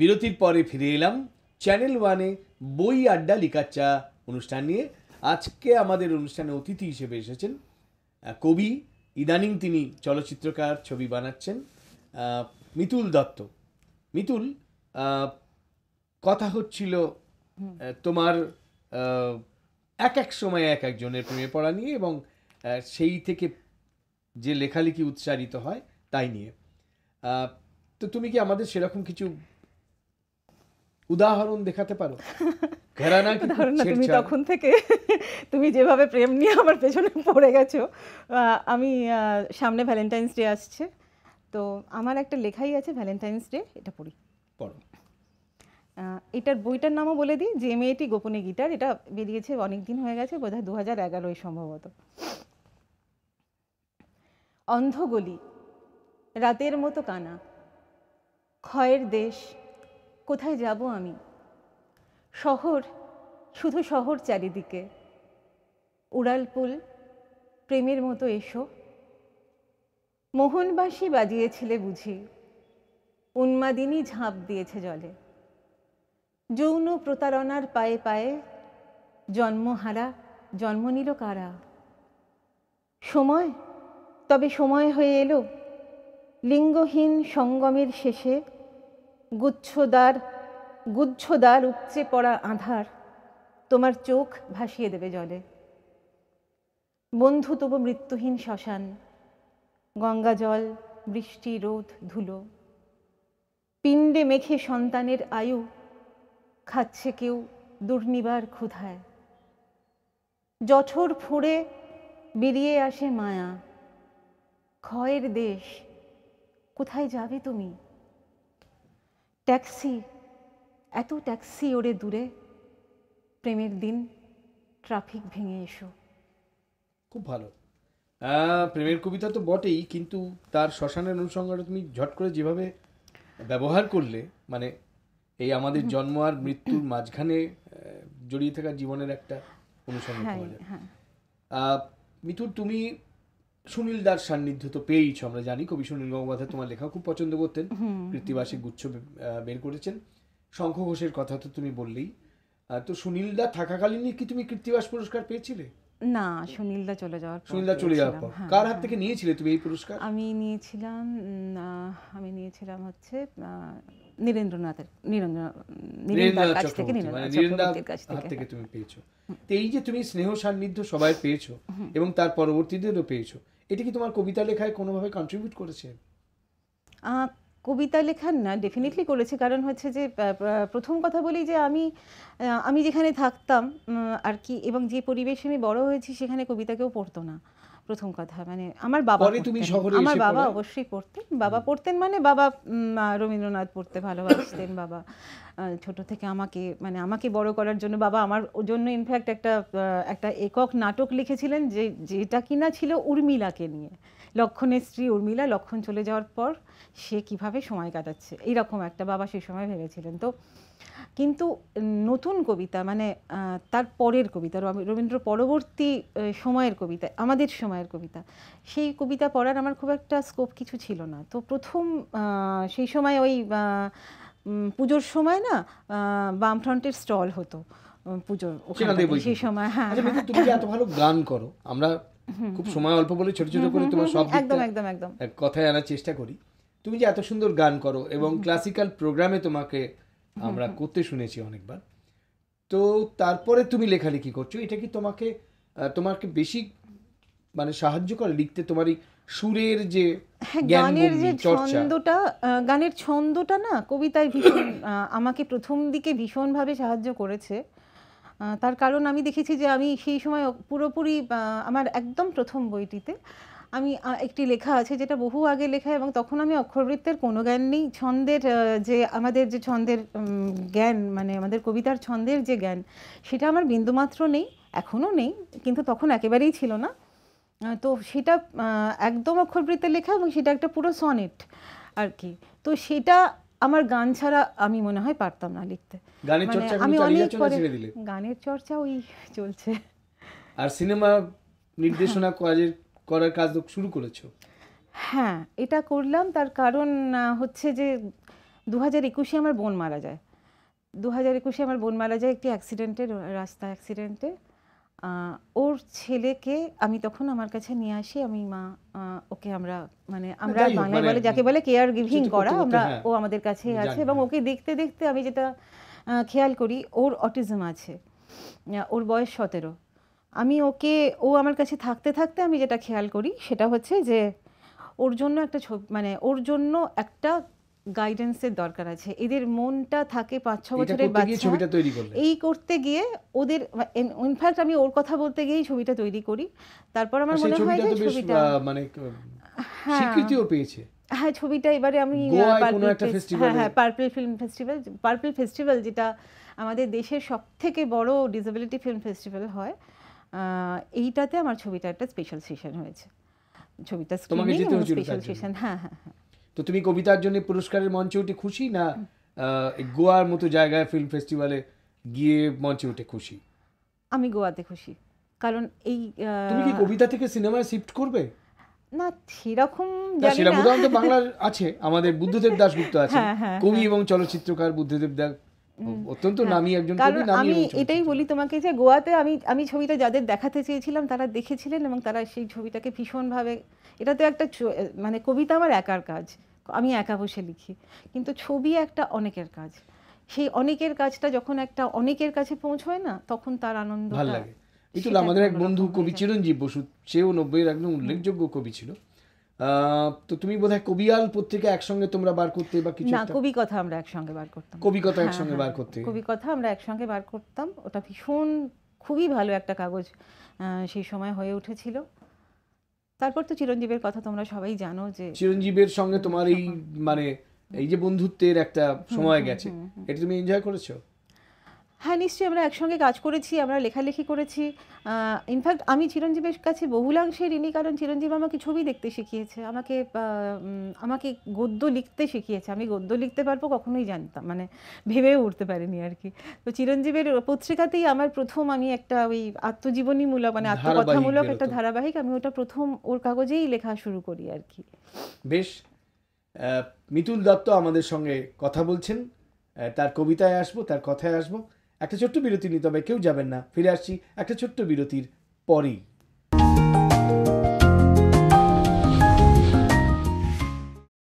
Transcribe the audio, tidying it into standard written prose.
বিরতির পরে ফিরে এলাম চ্যানেল ওয়ানে বই আড্ডা লিকাচ্চা অনুষ্ঠান নিয়ে। আজকে আমাদের অনুষ্ঠানে অতিথি হিসেবে এসেছেন কবি, ইদানিং তিনি চলচ্চিত্রকার, ছবি বানাচ্ছেন, মিতুল দত্ত। মিতুল, কথা হচ্ছিল তোমার এক এক সময় এক একজনের প্রেমে পড়া নিয়ে এবং সেই থেকে যে লেখালেখি উৎসারিত হয় তাই নিয়ে। তো তুমি কি আমাদের সেরকম কিছু উদাহরণ দেখাতে পারো? তুমি তখন থেকে তুমি যেভাবে প্রেম নিয়ে আমার পেছনে পড়ে গেছো, আমি সামনে ভ্যালেন্টাইন্স ডে আসছে, তো আমার একটা লেখাই আছে ভ্যালেন্টাইন্স ডে, এটা পড়ি। পড়ো। এটার বইটার নামও বলে দিই, যে মেয়েটি গোপনে গিটার। এটা বেরিয়েছে অনেক দিন হয়ে গেছে, বোধহয় 2011 সম্ভবত। অন্ধগলি, রাতের মতো কানা, ক্ষয়ের দেশ, কোথায় যাব আমি? শহর, শুধু শহর চারিদিকে। উড়ালপুল, প্রেমের মতো এসো। মোহনবাসী বাজিয়েছিলে বুঝি, উন্মাদিনী ঝাঁপ দিয়েছে জলে। যৌন প্রতারণার পায়ে পায়ে জন্মহারা জন্ম নিল কারা? সময়, তবে সময় হয়ে এলো লিঙ্গহীন সঙ্গমের শেষে। গুচ্ছদার উপচে পড়া আধার তোমার চোখ ভাসিয়ে দেবে জলে। বন্ধু তবু মৃত্যুহীন শ্মশান, গঙ্গা জল, বৃষ্টি, রোদ, ধুলো। পিণ্ডে মেখে সন্তানের আয়ু খাচ্ছে কেউ দুর্নিবার ক্ষুধায়। জঠর ফুঁড়ে বেরিয়ে আসে মায়া। ক্ষয়ের দেশ, কোথায় যাবে তুমি? ট্যাক্সি, এত ট্যাক্সি ওরে দূরে। প্রেমের দিন, ট্রাফিক ভেঙে এসো। খুব ভালো। প্রেমের কবিতা তো বটেই, কিন্তু তার শ্মশানের অনুষঙ্গটা তুমি ঝট করে যেভাবে ব্যবহার করলে, মানে এই আমাদের জন্ম আর মৃত্যুর মাঝখানে জড়িয়ে থাকা জীবনের একটা অনুষঙ্গ পাওয়া যায়। মিতুল, তুমি সুনীল দার সান্নিধ্য তো পেয়েইছো, আমরা জানি। কবি সুনীল গঙ্গোপাধ্যায় তোমার লেখা খুব পছন্দ করতেন, কৃত্তিবাসী গুচ্ছ বের করেছেন। শঙ্খ ঘোষের কথা তো তুমি বললেই। তো সুনীল দা থাকাকালীনই কি তুমি কৃত্তিবাস পুরস্কার পেয়েছিলে? না, সুনীলদা চলে যাওয়ার পর। কার হাত থেকে নিয়েছিলে তুমি এই পুরস্কার? আমি নিয়েছিলাম হচ্ছে নীরেন্দ্রনাথের কাছ থেকে। নীরেন্দ্রনাথের হাত থেকে তুমি পেয়েছো। তো এই যে তুমি স্নেহ সান্নিধ্য সবাই পেয়েছো এবং তার পরবর্তীদেরও পেয়েছো, এটা কি তোমার কবিতা লেখায় কোনোভাবে কন্ট্রিবিউট করেছে? কবিতা লেখার না, ডেফিনেটলি করেছে। কারণ হচ্ছে যে প্রথম কথা বলি যে আমি যেখানে থাকতাম আর কি, এবং যে পরিবেশে আমি বড় হয়েছি, সেখানে কবিতা কেউ পড়তো না। প্রথম কথা, মানে আমার বাবা অবশ্যই পড়তেন। বাবা পড়তেন, মানে বাবা রবীন্দ্রনাথ পড়তে ভালোবাসতেন। বাবা ছোট থেকে আমাকে বড় করার জন্য বাবা আমার জন্য ইনফ্যাক্ট একটা একক নাটক লিখেছিলেন, যেটা কিনা ছিল উর্মিলাকে নিয়ে। লক্ষণের স্ত্রী উর্মিলা, লক্ষণ চলে যাওয়ার পর সে কিভাবে সময় কাটাচ্ছে, এইরকম একটা বাবা সেই সময় ভেবেছিলেন। তো কিন্তু নতুন কবিতা, মানে তার পরের কবিতা, রবীন্দ্র পরবর্তী সময়ের কবিতা, আমাদের সময়ের কবিতা, সেই কবিতা পড়ার আমার খুব একটা স্কোপ কিছু ছিল না। তো প্রথম সেই সময় ওই পুজোর সময় না, বামফ্রন্টের স্টল হতো পুজোর সেই সময়। হ্যাঁ, তুমি এত ভালো গান করো, আমরা খুব সময় অল্প বলে ছোট ছোট করে তোমার সব একদম কথায় আনার চেষ্টা করি। তুমি যে এত সুন্দর গান করো এবং ক্লাসিক্যাল প্রোগ্রামে তোমাকে আমরা করতে শুনেছি অনেকবার, তো তারপরে তুমি লেখালেখি করছো, এটা কি তোমাকে বেশি মানে সাহায্য করে লিখতে? তোমার এই সুরের যে গানের ছন্দটা না কবিতায় ভীষণ আমাকে প্রথম দিকে ভীষণভাবে সাহায্য করেছে। তার কারণ আমি দেখেছি যে আমি সেই সময় পুরোপুরি আমার একদম প্রথম বইটিতে আমি একটি লেখা আছে, যেটা বহু আগে লেখা, এবং তখন আমি অক্ষরবৃত্তের কোনো জ্ঞান নেই। ছন্দের আমাদের যে ছন্দের জ্ঞান, মানে আমাদের কবিতার ছন্দের যে জ্ঞান, সেটা আমার বিন্দুমাত্র নেই, এখনও নেই, কিন্তু তখন একেবারেই ছিল না। তো সেটা একদম অক্ষরবৃত্তে লেখা, এবং সেটা একটা পুরো সনেট আর কি। তো সেটা আমার গান ছাড়া আমি মনে হয় পারতাম না লিখতে। আমি অনেক পরে গানের চর্চা ওই চলছে। আর সিনেমা নির্দেশনা করার কাজ শুরু করেছো? হ্যাঁ, এটা করলাম। তার কারণ হচ্ছে যে 2021-এ আমার বোন মারা যায়। 2021-এ আমার বোন মারা যায় একটি অ্যাক্সিডেন্টে, রাস্তা অ্যাক্সিডেন্টে। ওর ছেলেকে আমি তখন আমার কাছে নিয়ে আসি, আমি মা, ওকে আমরা মানে আমরা যাই হোক, বাংলায় মানে বলে যাকে বলে কেয়ার গিভিং সেটা করতে করা, করতে, আমরা হ্যাঁ, ও আমাদের কাছেই আমি আছে জানি, এবং হ্যাঁ। ওকে দেখতে দেখতে আমি যেটা খেয়াল করি, ওর অটিজম আছে। ওর বয়স 17। আমি ওকে, ও আমার কাছে থাকতে থাকতে আমি যেটা খেয়াল করি সেটা হচ্ছে যে ওর জন্য একটা মানে ওর জন্য একটা গাইডেন্সের দরকার আছে। এদের মনটা থাকে 5-6 এটা বছরের করতে গিয়ে বাচ্চা, ছবিটা তৈরি করলে। এই করতে গিয়ে ওদের ইনফ্যাক্ট আমি ওর কথা বলতে গিয়েই ছবিটা তৈরি করি। তারপর আমার আর সেই মনে হয় ছবিটা যে তো বেশ ছবিটা মানে হ্যাঁ স্বীকৃতিও পেয়েছে। হ্যাঁ ছবিটা এবারে আমি গোয়ায় কোনো পার্পল একটা হ্যাঁ ফেস্টিভ্যালে। হ্যাঁ পার্পল ফেস্টিভ্যাল যেটা আমাদের দেশের সব থেকে বড় ডিসেবিলিটি ফিল্ম ফেস্টিভ্যাল হয়, এইটাতে আমার ছবিটা একটা স্পেশাল সেশন হয়েছে। ছবিটা তোমাকে স্ক্রিনিং যেতে এবং হয়েছিল স্পেশাল তার জন্য। সেশন। হ্যাঁ হ্যাঁ হ্যাঁ। তো তুমি কবিতার জন্য পুরস্কারের মঞ্চে উঠে খুশি, না এই গোয়ার মতো জায়গায় ফিল্ম ফেস্টিভ্যালে গিয়ে মঞ্চে উঠে খুশি? আমি গোয়াতে খুশি, কারণ এই তুমি কি কবিতা থেকে সিনেমায় শিফট করবে? না সেরকম না, জানি সেটা না। উদাহরণ তো বাংলার আছে, আমাদের বুদ্ধদেব দাশগুপ্ত আছে, হ্যাঁ, হ্যাঁ, কবি এবং চলচ্চিত্রকার বুদ্ধদেব দাস, অত্যন্ত হ্যাঁ, নামী একজন কারণ কবি, নামী আমি এবং এটাই চলচ্চিত্রকার। বলি তোমাকে যে গোয়াতে আমি ছবিটা যাদের দেখাতে চেয়েছিলাম তারা দেখেছিলেন এবং তারা সেই ছবিটাকে ভীষণভাবে, এটা তো একটা মানে কবিতা আমার একার কাজ, আমি একা বসে লিখি, কিন্তু ছবি একটা অনেকের কাজ। সেই অনেকের কাজটা যখন একটা অনেকের কাছে পৌঁছয় না, তখন তার ভাল আনন্দটা লাগে। বিতুল, সেটা আমাদের এক অন্যরকম বন্ধু হয়ে কবি যায়। চিরঞ্জীব বসু, সেও 90-এর একদম উল্লেখযোগ্য কবি ছিল। তো তুমি বোধহয় কবিয়াল পত্রিকা একসঙ্গে তোমরা বার করতে বা কিছু না, একটা? কবি কথা আমরা একসঙ্গে বার করতাম। কবিকথা হ্যাঁ, একসঙ্গে হ্যাঁ, বার করতে। কবি কথা আমরা একসঙ্গে বার করতাম। ওটা ভীষণ খুবই ভালো একটা কাগজ সেই সময় হয়ে উঠেছিল। তারপর তো চিরঞ্জীবের কথা তোমরা সবাই জানো যে চিরঞ্জীবের সঙ্গে তোমার এই মানে এই যে বন্ধুত্বের একটা সময় গেছে, এটা তুমি এনজয় করেছো? হ্যাঁ নিশ্চয়ই, আমরা একসঙ্গে কাজ করেছি, আমরা লেখালেখি করেছি। ইনফ্যাক্ট আমি চিরঞ্জীবের কাছে বহুলাংশে ঋণী, কারণ চিরঞ্জীব আমাকে ছবি দেখতে শিখিয়েছে, আমাকে গদ্য লিখতে শিখিয়েছে। আমি গদ্য লিখতে পারবো কখনোই জানতাম, মানে ভেবেও উঠতে পারিনি আর কি। তো চিরঞ্জীবের পত্রিকাতেই আমার প্রথম, আমি একটা ওই আত্মজীবনীমূলক মানে আত্মকথামূলক একটা বেরোতো। ধারাবাহিক, আমি ওটা প্রথম ওর কাগজেই লেখা শুরু করি আর কি। বেশ, মিতুল দত্ত আমাদের সঙ্গে কথা বলছেন। তার কবিতায় আসবো, তার কথায় আসবো। একটা ছোট্ট বিরতি নিতে হবে, কেউ যাবেন না, ফিরে আসছি একটা ছোট্ট বিরতির পরেই।